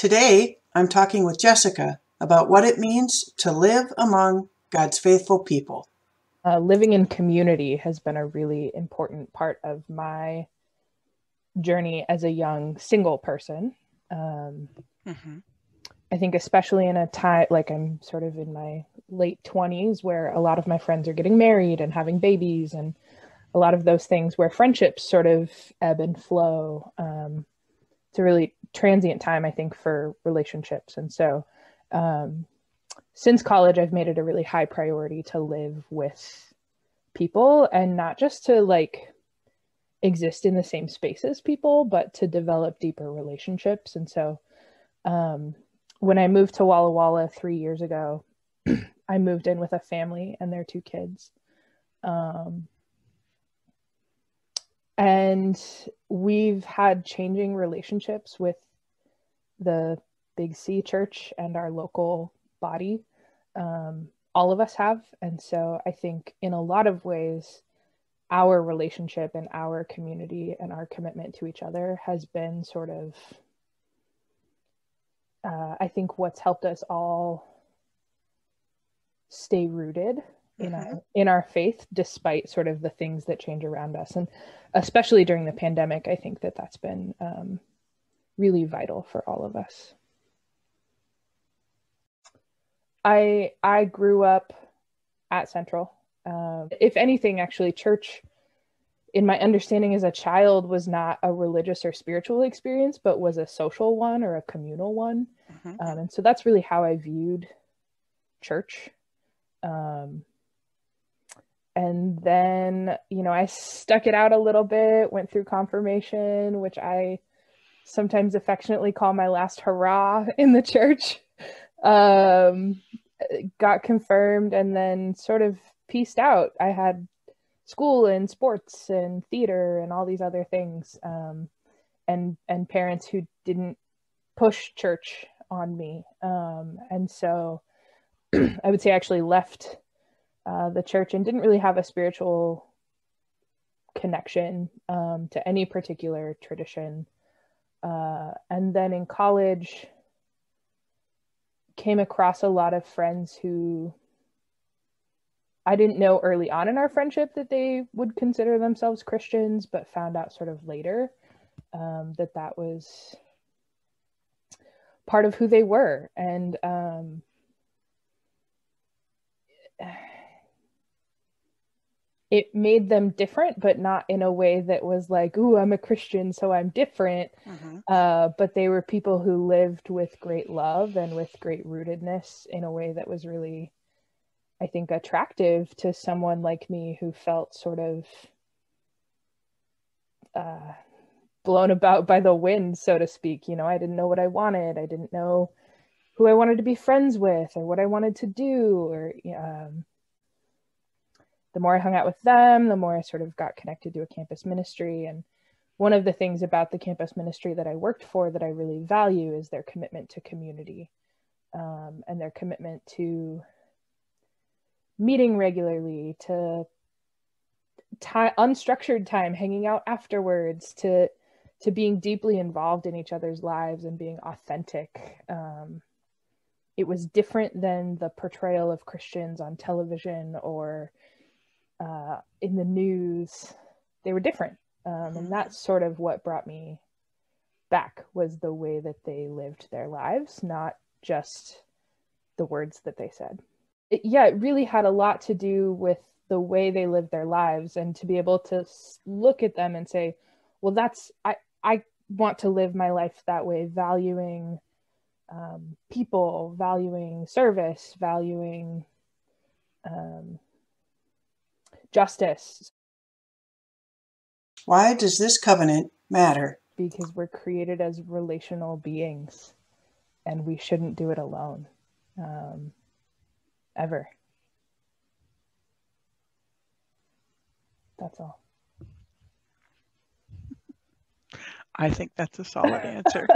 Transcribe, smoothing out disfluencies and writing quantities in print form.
Today, I'm talking with Jessica about what it means to live among God's faithful people. Living in community has been a really important part of my journey as a young single person. I think especially in a time, like I'm sort of in my late 20s, where a lot of my friends are getting married and having babies, and a lot of those things where friendships sort of ebb and flow. It's a really transient time, I think, for relationships. And so since college, I've made it a really high priority to live with people, and not just to like exist in the same space as people, but to develop deeper relationships. And so when I moved to Walla Walla 3 years ago, I moved in with a family and their 2 kids. And we've had changing relationships with the Big C church and our local body. All of us have. And so I think in a lot of ways, our relationship and our community and our commitment to each other has been sort of, I think, what's helped us all stay rooted in our faith, despite sort of the things that change around us. And especially during the pandemic, I think that that's been really vital for all of us. I grew up at Central. If anything, actually, church, in my understanding as a child, was not a religious or spiritual experience, but was a social one or a communal one. And so that's really how I viewed church. And then, I stuck it out a little bit, went through confirmation, which I sometimes affectionately call my last hurrah in the church. Got confirmed and then sort of pieced out. I had school and sports and theater and all these other things, and parents who didn't push church on me. And so I would say I actually left the church and didn't really have a spiritual connection to any particular tradition. And then in college, came across a lot of friends who I didn't know early on in our friendship that they would consider themselves Christians, but found out sort of later that was part of who they were. And it made them different, but not in a way that was like, ooh, I'm a Christian, so I'm different. But they were people who lived with great love and with great rootedness in a way that was really, I think, attractive to someone like me who felt sort of blown about by the wind, so to speak. I didn't know what I wanted. I didn't know who I wanted to be friends with or what I wanted to do. Or the more I hung out with them, the more I sort of got connected to a campus ministry. And one of the things about the campus ministry that I worked for that I really value is their commitment to community, and their commitment to meeting regularly, to unstructured time, hanging out afterwards, to being deeply involved in each other's lives and being authentic. It was different than the portrayal of Christians on television or in the news. They were different. And that's sort of what brought me back, was the way that they lived their lives, not just the words that they said. It really had a lot to do with the way they lived their lives, and to be able to look at them and say, well, I want to live my life that way, valuing people, valuing service, valuing justice. Why does this covenant matter? Because we're created as relational beings, and we shouldn't do it alone, ever. That's all. I think that's a solid answer.